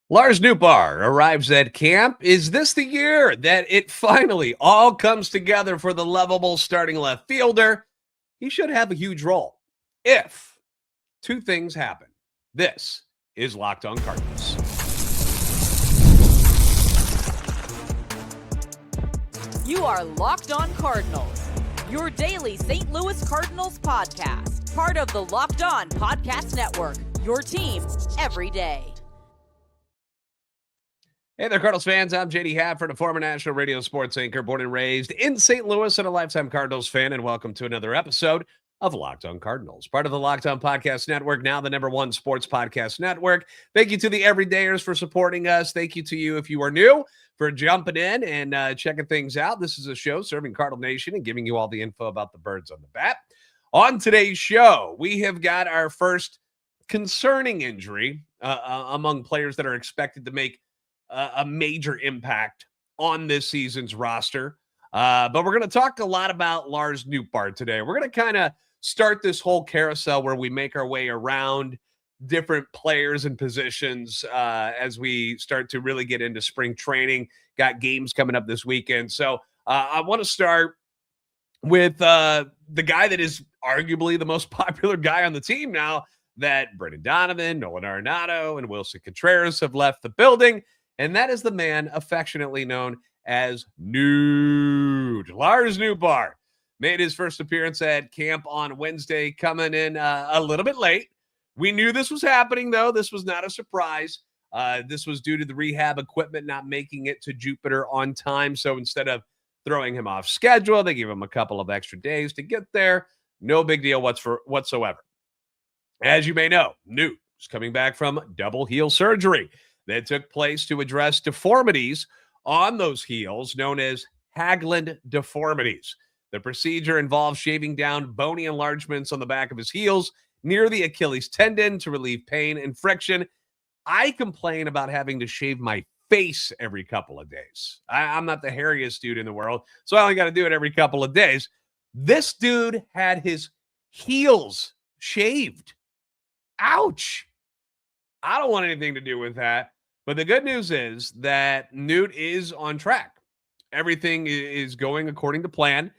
Lars Nootbaar arrives at camp. Is this the year that it finally all comes together for the lovable starting left fielder? He should have a huge role if two things happen. This is Locked On Cardinals. You are Locked On Cardinals, your daily St. Louis Cardinals podcast, part of the Locked On Podcast Network, your team every day. Hey there, Cardinals fans. I'm JD Hafron, a former national radio sports anchor, born and raised in St. Louis and a lifetime Cardinals fan, and welcome to another episode of Locked On Cardinals, part of the Locked On Podcast Network, now the #1 sports podcast network. Thank you to the everydayers for supporting us. Thank you to you if you are new for jumping in and checking things out. This is a show serving Cardinal Nation and giving you all the info about the birds on the bat. On today's show, we have got our first concerning injury among players that are expected to make a major impact on this season's roster. But we're going to talk a lot about Lars Nootbaar today. We're going to kind of start this whole carousel where we make our way around different players and positions as we start to really get into spring training. Got games coming up this weekend. So I want to start with the guy that is arguably the most popular guy on the team now that Brendan Donovan, Nolan Arenado, and Willson Contreras have left the building. And that is the man affectionately known as Noot. Lars Nootbaar made his first appearance at camp on Wednesday, coming in a little bit late. We knew this was happening, though. This was not a surprise. This was due to the rehab equipment not making it to Jupiter on time. So instead of throwing him off schedule, they gave him a couple of extra days to get there. No big deal whatsoever. As you may know, Noot is coming back from double heel surgery that took place to address deformities on those heels known as Haglund deformities. The procedure involves shaving down bony enlargements on the back of his heels near the Achilles tendon to relieve pain and friction. I complain about having to shave my face every couple of days. I'm not the hairiest dude in the world, so I only got to do it every couple of days. This dude had his heels shaved. Ouch. I don't want anything to do with that. But the good news is that Noot is on track. Everything is going according to plan.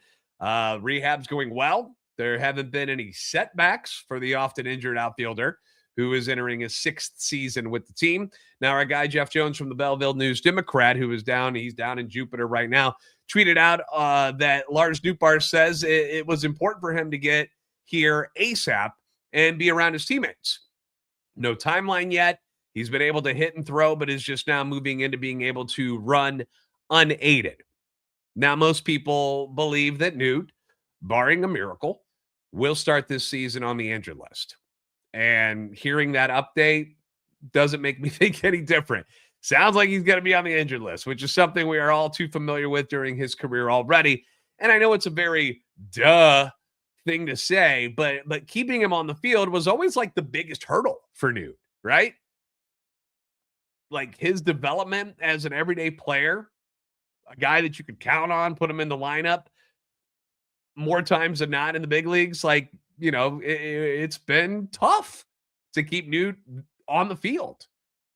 Rehab's going well. There haven't been any setbacks for the often injured outfielder who is entering his 6th season with the team. Now, our guy Jeff Jones from the Belleville News-Democrat, who is down, he's down in Jupiter right now, tweeted out that Lars Nootbaar says it was important for him to get here ASAP and be around his teammates. No timeline yet. He's been able to hit and throw, but is just now moving into being able to run unaided. Now, most people believe that Noot, barring a miracle, will start this season on the injured list. And hearing that update doesn't make me think any different. Sounds like he's going to be on the injured list, which is something we are all too familiar with during his career already. And I know it's a very thing to say, but keeping him on the field was always like the biggest hurdle for Noot, right? Like his development as an everyday player, a guy that you could count on, put him in the lineup more times than not in the big leagues. Like, you know, it's been tough to keep Noot on the field.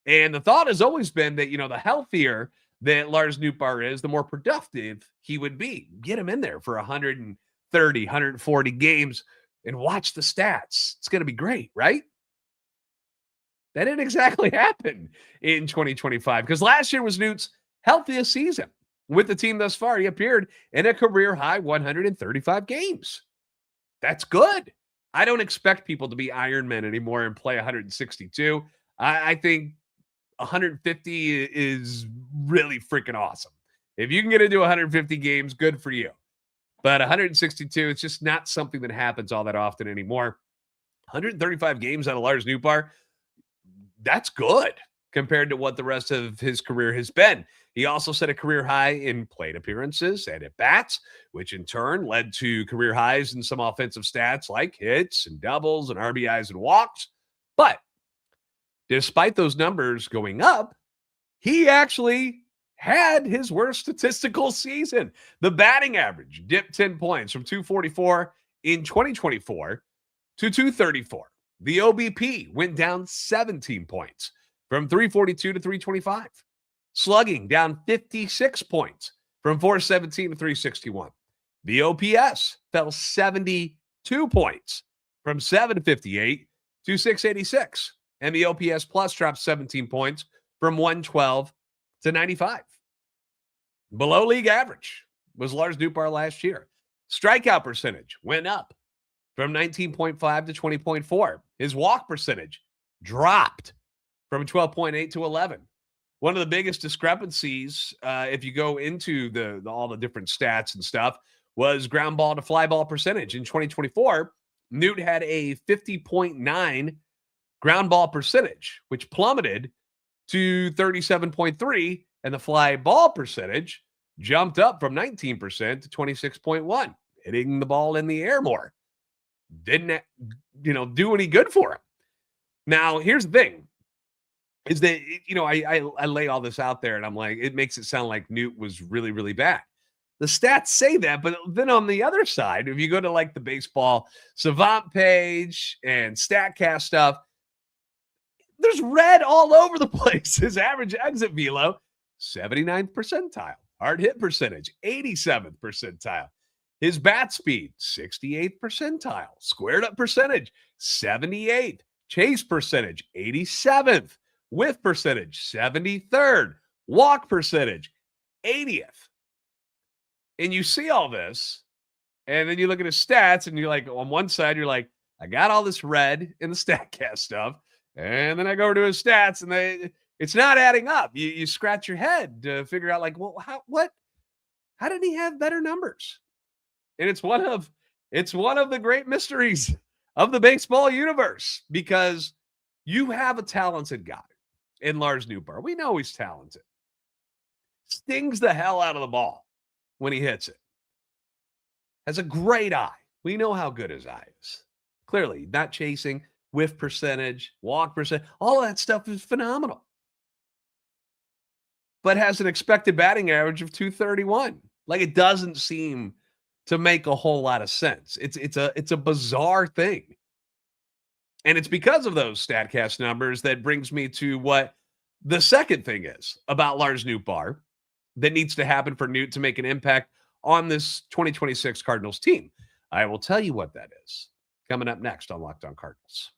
And the thought has always been that, you know, the healthier that Lars Nootbaar is, the more productive he would be. Get him in there for 130, 140 games and watch the stats. It's going to be great, right? That didn't exactly happen in 2025 because last year was Noot's healthiest season with the team thus far. He appeared in a career-high 135 games. That's good. I don't expect people to be Iron Men anymore and play 162. I think 150 is really freaking awesome. If you can get into 150 games, good for you. But 162, it's just not something that happens all that often anymore. 135 games out of Lars Nootbaar, that's good compared to what the rest of his career has been. He also set a career high in plate appearances and at bats, which in turn led to career highs in some offensive stats like hits and doubles and RBIs and walks. But despite those numbers going up, he actually had his worst statistical season. The batting average dipped 10 points from 244 in 2024 to 234. The OBP went down 17 points from 342 to 325. Slugging down 56 points from 417 to 361. The OPS fell 72 points from 758 to 686. And the OPS plus dropped 17 points from 112 to 95. Below league average was Lars Nootbaar last year. Strikeout percentage went up from 19.5 to 20.4. His walk percentage dropped from 12.8 to 11. One of the biggest discrepancies, if you go into all the different stats and stuff, was ground ball to fly ball percentage. In 2024, Newt had a 50.9 ground ball percentage, which plummeted to 37.3, and the fly ball percentage jumped up from 19% to 26.1, hitting the ball in the air more. Didn't, do any good for him. Now, here's the thing, is that, I lay all this out there, and I'm like, it makes it sound like Newt was really, really bad. The stats say that, but then on the other side, if you go to like the baseball savant page and Statcast stuff, there's red all over the place. His average exit velo, 79th percentile. Hard hit percentage, 87th percentile. His bat speed, 68th percentile. Squared up percentage, 78th. Chase percentage, 87th. Whiff percentage, 73rd. Walk percentage, 80th. And you see all this, and then you look at his stats, and you're like, on one side, you're like, I got all this red in the Statcast stuff. And then I go over to his stats, and it's not adding up. You scratch your head to figure out, like, well, how did he have better numbers? And it's one of the great mysteries of the baseball universe, because you have a talented guy in Lars Nootbaar. We know he's talented. Stings the hell out of the ball when he hits it. Has a great eye. We know how good his eye is. Clearly, not chasing, whiff percentage, walk percent, all of that stuff is phenomenal. But has an expected batting average of 231. Like, it doesn't seem to make a whole lot of sense. It's a bizarre thing. And it's because of those Statcast numbers that brings me to what the second thing is about Lars Nootbaar that needs to happen for Newt to make an impact on this 2026 Cardinals team. I will tell you what that is coming up next on Locked On Cardinals.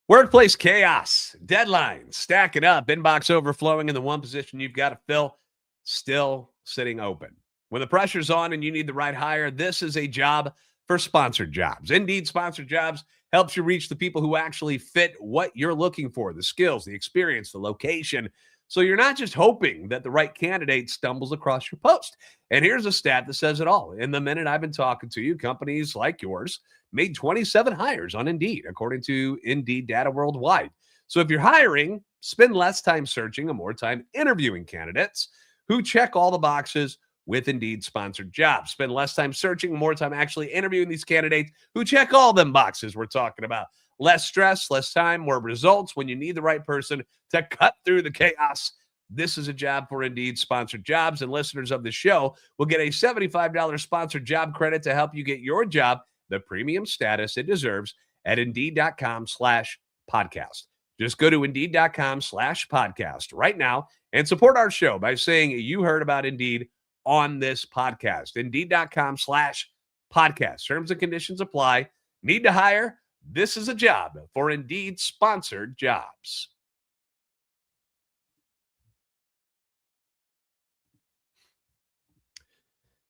Workplace chaos, deadlines, stacking up, inbox overflowing, and the one position you've got to fill still sitting open. When the pressure's on and you need the right hire, this is a job for sponsored jobs. Indeed, sponsored jobs helps you reach the people who actually fit what you're looking for, the skills, the experience, the location. So you're not just hoping that the right candidate stumbles across your post. And here's a stat that says it all. In the minute I've been talking to you, companies like yours made 27 hires on Indeed, according to Indeed data worldwide. So if you're hiring, spend less time searching and more time interviewing candidates who check all the boxes with Indeed sponsored jobs. Spend less time searching, more time actually interviewing these candidates who check all them boxes we're talking about. Less stress, less time, more results when you need the right person to cut through the chaos. This is a job for Indeed sponsored jobs, and listeners of the show will get a $75 sponsored job credit to help you get your job the premium status it deserves at Indeed.com/podcast. Just go to Indeed.com/podcast right now and support our show by saying you heard about Indeed on this podcast. Indeed.com/podcast. Terms and conditions apply. Need to hire? This is a job for Indeed sponsored jobs.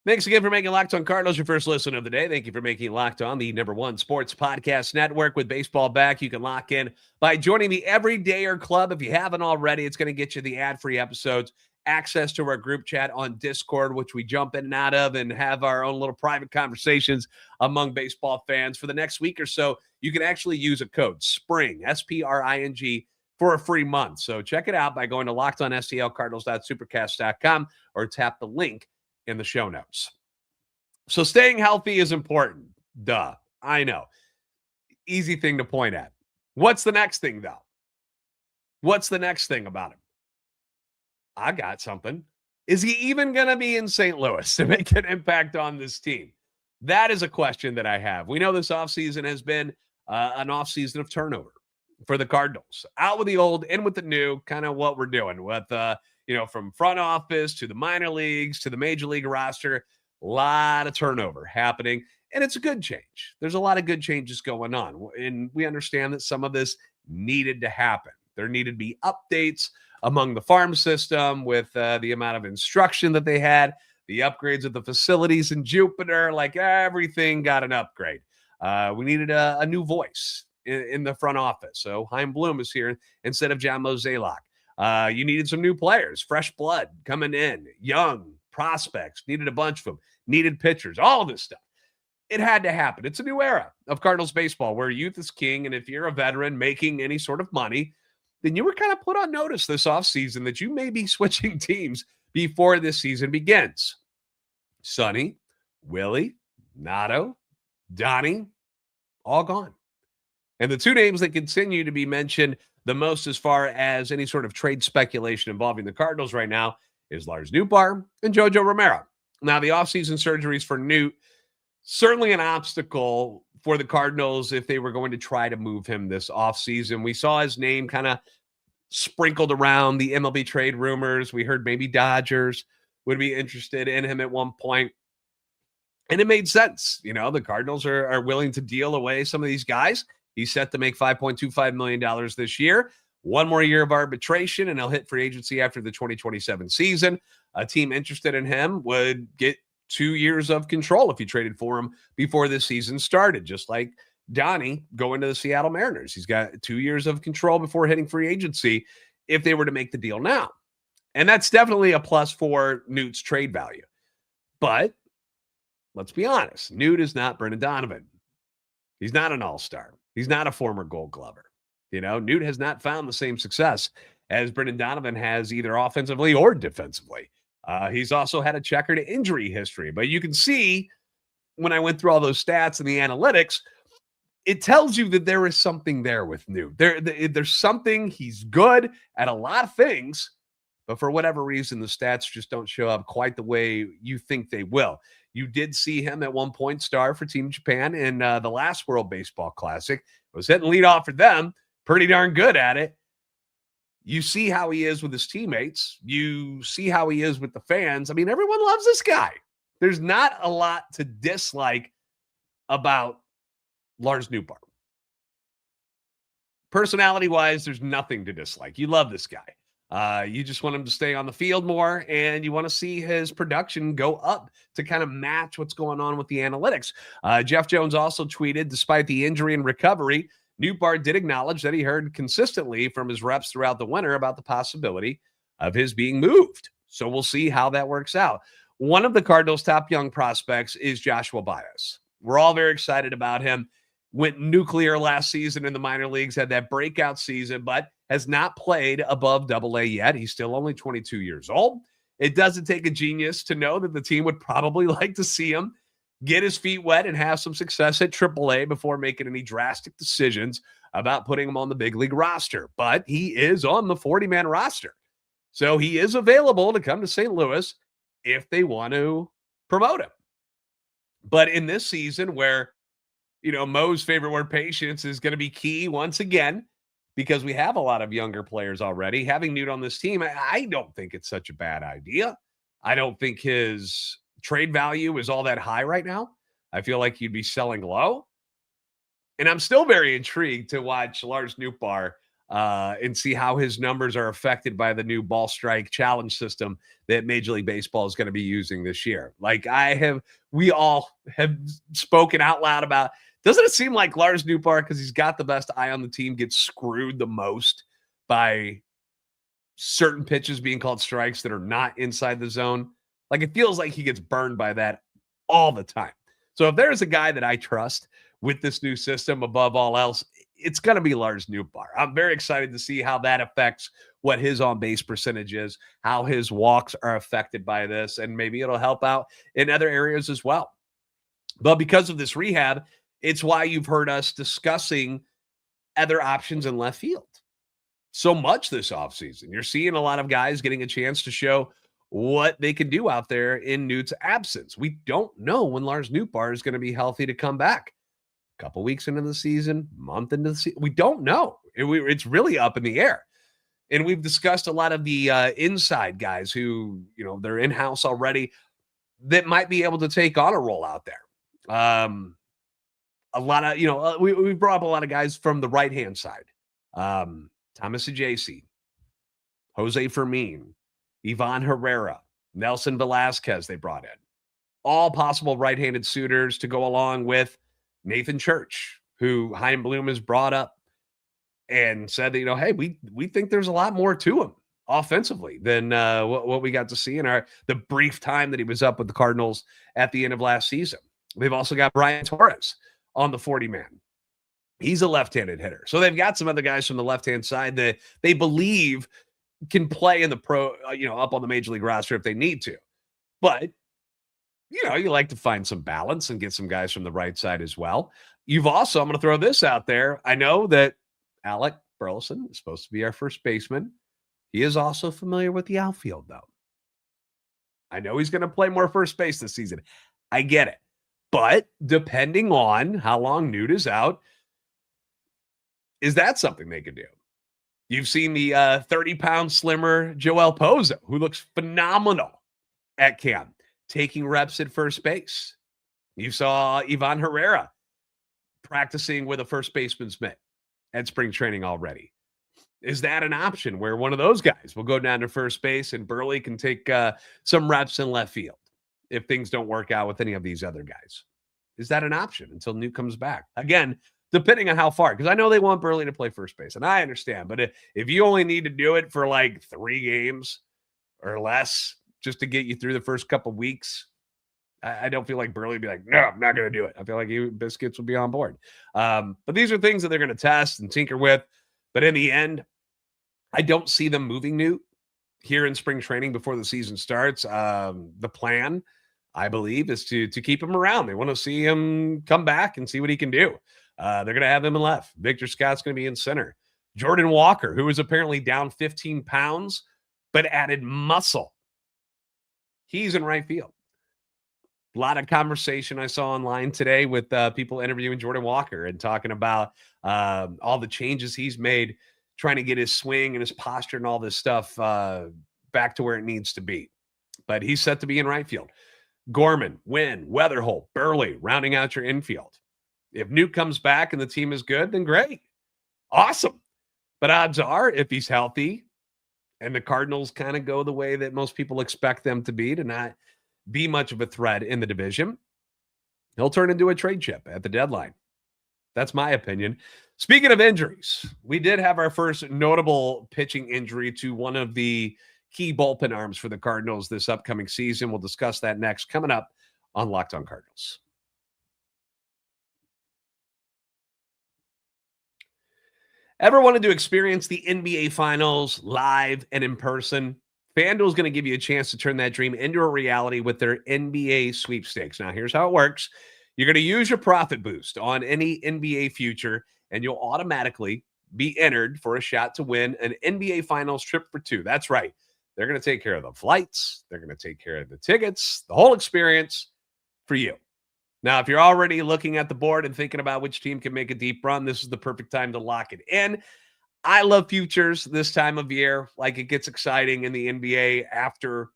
Thanks again for making Locked On Cardinals your first listen of the day. Thank you for making Locked On the #1 sports podcast network. With baseball back, you can lock in by joining the Everydayer Club. If you haven't already, it's going to get you the ad-free episodes, access to our group chat on Discord, which we jump in and out of and have our own little private conversations among baseball fans. For the next week or so, you can actually use a code SPRING, SPRING, for a free month. So check it out by going to lockedonstlcardinals.supercast.com or tap the link in the show notes. So staying healthy is important. Duh. I know. Easy thing to point at. What's the next thing, though? What's the next thing about him? I got something. Is he even going to be in St. Louis to make an impact on this team? That is a question that I have. We know this offseason has been an offseason of turnover for the Cardinals. Out with the old, in with the new, kind of what we're doing with, from front office to the minor leagues to the major league roster. A lot of turnover happening, and it's a good change. There's a lot of good changes going on, and we understand that some of this needed to happen. There needed to be updates among the farm system with the amount of instruction that they had, the upgrades of the facilities in Jupiter, like everything got an upgrade. We needed a new voice in the front office. So Chaim Bloom is here instead of John Mozeliak. You needed some new players, fresh blood coming in, young prospects, needed a bunch of them, needed pitchers, all this stuff. It had to happen. It's a new era of Cardinals baseball where youth is king. And if you're a veteran making any sort of money, then you were kind of put on notice this offseason that you may be switching teams before this season begins. Sonny, Willie, Nato, Donnie, all gone. And the two names that continue to be mentioned the most as far as any sort of trade speculation involving the Cardinals right now is Lars Nootbaar and Jojo Romero. Now, the offseason surgeries for Newt, certainly an obstacle for the Cardinals if they were going to try to move him this offseason. We saw his name kind of sprinkled around the MLB trade rumors. We heard maybe Dodgers would be interested in him at one point. And it made sense. The Cardinals are willing to deal away some of these guys. He's set to make $5.25 million this year. One more year of arbitration, and he'll hit free agency after the 2027 season. A team interested in him would get 2 years of control if you traded for him before the season started, just like Donnie going to the Seattle Mariners. He's got 2 years of control before hitting free agency if they were to make the deal now. And that's definitely a plus for Newt's trade value. But let's be honest, Newt is not Brendan Donovan. He's not an all-star. He's not a former Gold Glover. Newt has not found the same success as Brendan Donovan has either offensively or defensively. He's also had a checkered injury history. But you can see when I went through all those stats and the analytics, it tells you that there is something there with Newt. There's something. He's good at a lot of things, but for whatever reason, the stats just don't show up quite the way you think they will. You did see him at one point star for Team Japan in the last World Baseball Classic. Was hitting leadoff for them. Pretty darn good at it. You see how he is with his teammates. You see how he is with the fans. I mean, everyone loves this guy. There's not a lot to dislike about Lars Nootbaar. Personality-wise, there's nothing to dislike. You love this guy. You just want him to stay on the field more, and you want to see his production go up to kind of match what's going on with the analytics. Jeff Jones also tweeted, despite the injury and recovery, Nootbaar did acknowledge that he heard consistently from his reps throughout the winter about the possibility of his being moved. So we'll see how that works out. One of the Cardinals' top young prospects is Joshua Baez. We're all very excited about him. Went nuclear last season in the minor leagues, had that breakout season, but has not played above AA yet. He's still only 22 years old. It doesn't take a genius to know that the team would probably like to see him get his feet wet and have some success at AAA before making any drastic decisions about putting him on the big league roster. But he is on the 40-man roster. So he is available to come to St. Louis if they want to promote him. But in this season where, Mo's favorite word, patience, is going to be key once again, because we have a lot of younger players already. Having Newt on this team, I don't think it's such a bad idea. I don't think his trade value is all that high right now. I feel like you'd be selling low. And I'm still very intrigued to watch Lars Nootbaar and see how his numbers are affected by the new ball strike challenge system that Major League Baseball is going to be using this year. Like we all have spoken out loud about, doesn't it seem like Lars Nootbaar, because he's got the best eye on the team, gets screwed the most by certain pitches being called strikes that are not inside the zone? Like, it feels like he gets burned by that all the time. So if there's a guy that I trust with this new system above all else, it's going to be Lars Nootbaar. I'm very excited to see how that affects what his on-base percentage is, how his walks are affected by this, and maybe it'll help out in other areas as well. But because of this rehab, it's why you've heard us discussing other options in left field so much this offseason. You're seeing a lot of guys getting a chance to show what they can do out there in Newt's absence. We don't know when Lars Nootbaar is going to be healthy to come back. couple weeks into the season, month into the season. We don't know. It's really up in the air. And we've discussed a lot of the inside guys who, they're in-house already that might be able to take on a role out there. A lot of, we brought up a lot of guys from the right-hand side. Thomas Ajayci, Jose Fermin, Ivan Herrera, Nelson Velasquez they brought in. All possible right-handed suitors to go along with Nathan Church, who Chaim Bloom has brought up and said that, hey, we think there's a lot more to him offensively than what we got to see in the brief time that he was up with the Cardinals at the end of last season. They've also got Brian Torres on the 40-man. He's a left-handed hitter. So they've got some other guys from the left-hand side that they believe can play in the pro, up on the major league roster if they need to. But, you like to find some balance and get some guys from the right side as well. You've also, I'm going to throw this out there. I know that Alec Burleson is supposed to be our first baseman. He is also familiar with the outfield, though. I know he's going to play more first base this season. I get it. But depending on how long Newt is out, is that something they could do? You've seen the 30-pound slimmer Joel Pozo, who looks phenomenal at camp, taking reps at first base. You saw Ivan Herrera practicing with a first baseman's mitt at spring training already. Is that an option where one of those guys will go down to first base and Burley can take some reps in left field if things don't work out with any of these other guys? Is that an option until Newt comes back? Again, depending on how far, because I know they want Burley to play first base, and I understand. But if you only need to do it for like 3 games or less just to get you through the first couple of weeks, I don't feel like Burley would be like, no, I'm not going to do it. I feel like Biscuits would be on board. But these are things that they're going to test and tinker with. But in the end, I don't see them moving Newt here in spring training before the season starts. The plan, I believe, is to keep him around. They want to see him come back and see what he can do. They're going to have him in left. Victor Scott's going to be in center. Jordan Walker, who was apparently down 15 pounds, but added muscle. He's in right field. A lot of conversation I saw online today with people interviewing Jordan Walker and talking about all the changes he's made, trying to get his swing and his posture and all this stuff back to where it needs to be. But he's set to be in right field. Gorman, Wynn, Weatherholt, Burley, rounding out your infield. If Newt comes back and the team is good, then great. Awesome. But odds are, if he's healthy and the Cardinals kind of go the way that most people expect them to not be much of a threat in the division, he'll turn into a trade chip at the deadline. That's my opinion. Speaking of injuries, we did have our first notable pitching injury to one of the key bullpen arms for the Cardinals this upcoming season. We'll discuss that next, coming up on Locked On Cardinals. Ever wanted to experience the NBA Finals live and in person? FanDuel is going to give you a chance to turn that dream into a reality with their NBA sweepstakes. Now, here's how it works. You're going to use your profit boost on any NBA future, and you'll automatically be entered for a shot to win an NBA Finals trip for 2. That's right. They're going to take care of the flights. They're going to take care of the tickets, the whole experience for you. Now, if you're already looking at the board and thinking about which team can make a deep run, this is the perfect time to lock it in. I love futures this time of year. Like, it gets exciting in the NBA after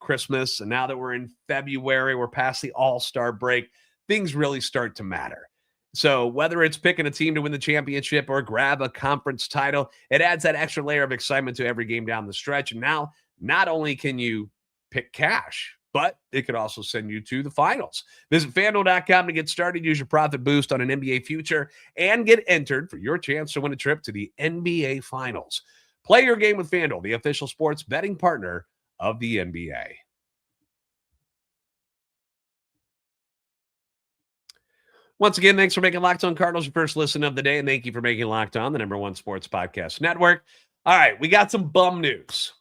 Christmas. And now that we're in February, we're past the All-Star break, things really start to matter. So whether it's picking a team to win the championship or grab a conference title, it adds that extra layer of excitement to every game down the stretch. And now, not only can you pick cash, but it could also send you to the finals. Visit FanDuel.com to get started. Use your profit boost on an NBA future and get entered for your chance to win a trip to the NBA Finals. Play your game with FanDuel, the official sports betting partner of the NBA. Once again, thanks for making Locked On Cardinals your first listen of the day, and thank you for making Locked On the #1 sports podcast network. All right, we got some bum news.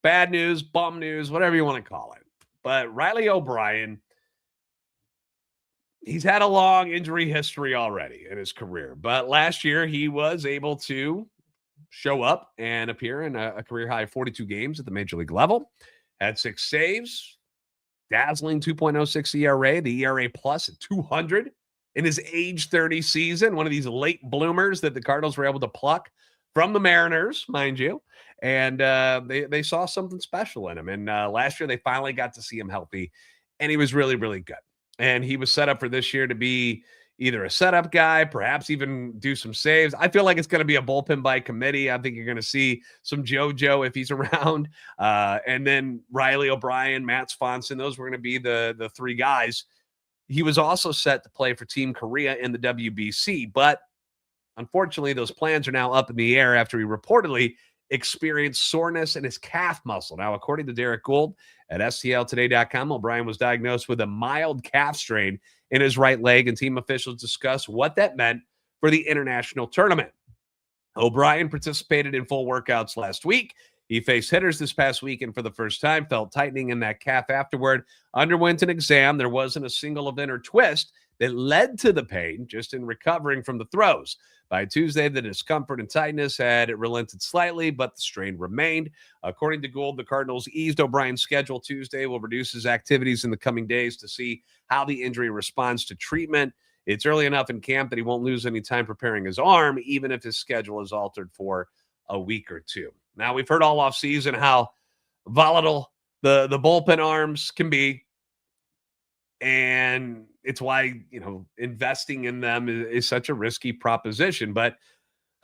Bad news, bum news, whatever you want to call it. But Riley O'Brien, he's had a long injury history already in his career. But last year, he was able to show up and appear in a career-high 42 games at the major league level. Had 6 saves, dazzling 2.06 ERA, the ERA plus at 200 in his age 30 season, one of these late bloomers that the Cardinals were able to pluck from the Mariners, mind you. And they saw something special in him. And last year, they finally got to see him healthy, and he was really, really good. And he was set up for this year to be either a setup guy, perhaps even do some saves. I feel like it's going to be a bullpen by committee. I think you're going to see some JoJo if he's around. And then Riley O'Brien, Matt Swanson, those were going to be the three guys. He was also set to play for Team Korea in the WBC, but unfortunately, those plans are now up in the air after he reportedly experienced soreness in his calf muscle. Now, according to Derek Gould at STLtoday.com, O'Brien was diagnosed with a mild calf strain in his right leg, and team officials discussed what that meant for the international tournament. O'Brien participated in full workouts last week. He faced hitters this past weekend for the first time, felt tightening in that calf afterward, underwent an exam. There wasn't a single event or twist that led to the pain, just in recovering from the throws. By Tuesday, the discomfort and tightness had relented slightly, but the strain remained. According to Gould, the Cardinals eased O'Brien's schedule Tuesday, will reduce his activities in the coming days to see how the injury responds to treatment. It's early enough in camp that he won't lose any time preparing his arm, even if his schedule is altered for a week or two. Now, we've heard all offseason how volatile the bullpen arms can be. And it's why, investing in them is such a risky proposition. But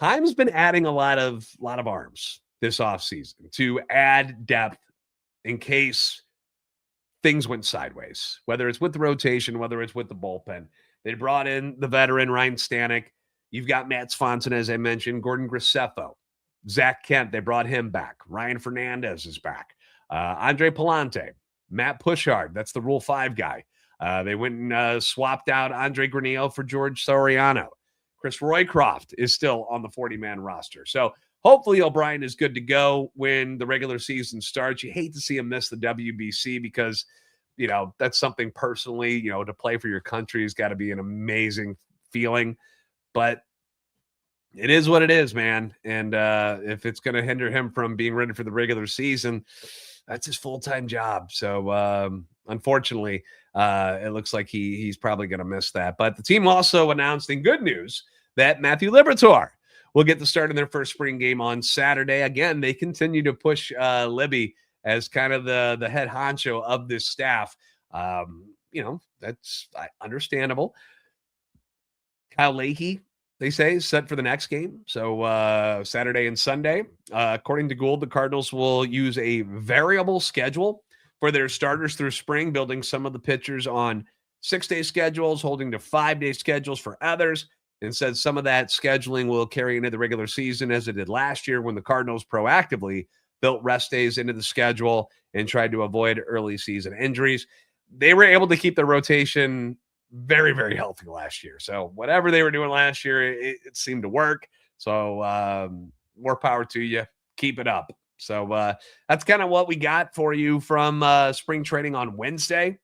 Heim's been adding a lot of arms this offseason to add depth in case things went sideways, whether it's with the rotation, whether it's with the bullpen. They brought in the veteran Ryan Stanek. You've got Matt Swanson, as I mentioned, Gordon Graceffo, Zach Kent. They brought him back. Ryan Fernandez is back. Andre Palante, Matt Pushard. That's the Rule 5 guy. They went and swapped out Andre Granillo for George Soriano. Chris Roycroft is still on the 40-man roster. So hopefully O'Brien is good to go when the regular season starts. You hate to see him miss the WBC because, that's something personally, to play for your country has got to be an amazing feeling. But it is what it is, man. And if it's going to hinder him from being ready for the regular season, that's his full-time job. So unfortunately, it looks like he's probably going to miss that. But the team also announced in good news that Matthew Libertore will get the start in their first spring game on Saturday. Again, they continue to push Libby as kind of the head honcho of this staff. That's understandable. Kyle Leahy, they say, is set for the next game. So Saturday and Sunday. According to Gould, the Cardinals will use a variable schedule for their starters through spring, building some of the pitchers on 6-day schedules, holding to 5-day schedules for others, and said some of that scheduling will carry into the regular season as it did last year when the Cardinals proactively built rest days into the schedule and tried to avoid early season injuries. They were able to keep their rotation very, very healthy last year. So whatever they were doing last year, it seemed to work. So more power to you. Keep it up. So that's kind of what we got for you from spring training on Wednesday.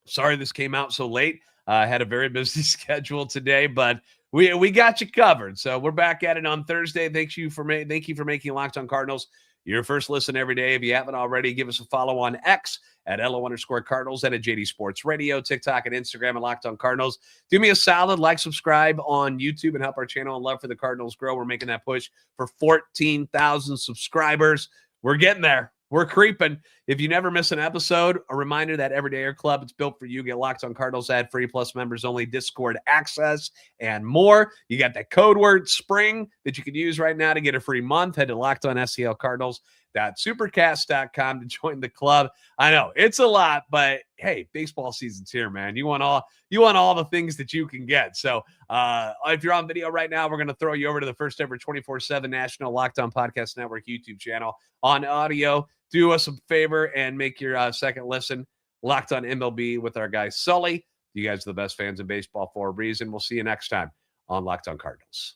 Sorry this came out so late. I had a very busy schedule today, but we got you covered. So we're back at it on Thursday. Thank you for making Locked On Cardinals your first listen every day. If you haven't already, give us a follow on X at @LO_Cardinals and at JD Sports Radio, TikTok, and Instagram at Locked On Cardinals. Do me a solid, like, subscribe on YouTube, and help our channel and love for the Cardinals grow. We're making that push for 14,000 subscribers. We're getting there. We're creeping. If you never miss an episode, a reminder that Everyday Air Club, it's built for you. Get Locked On Cardinals ad-free, plus members only Discord access and more. You got that code word SPRING that you can use right now to get a free month. Head to LockedOnSTLCardinals.supercast.com to join the club. I know it's a lot, but hey, baseball season's here, man. You want all the things that you can get. So if you're on video right now, we're going to throw you over to the first ever 24/7 national Locked On Podcast Network YouTube channel. On audio, do us a favor and make your second listen Locked On MLB with our guy Sully. You guys are the best fans in baseball for a reason. We'll see you next time on Locked On Cardinals.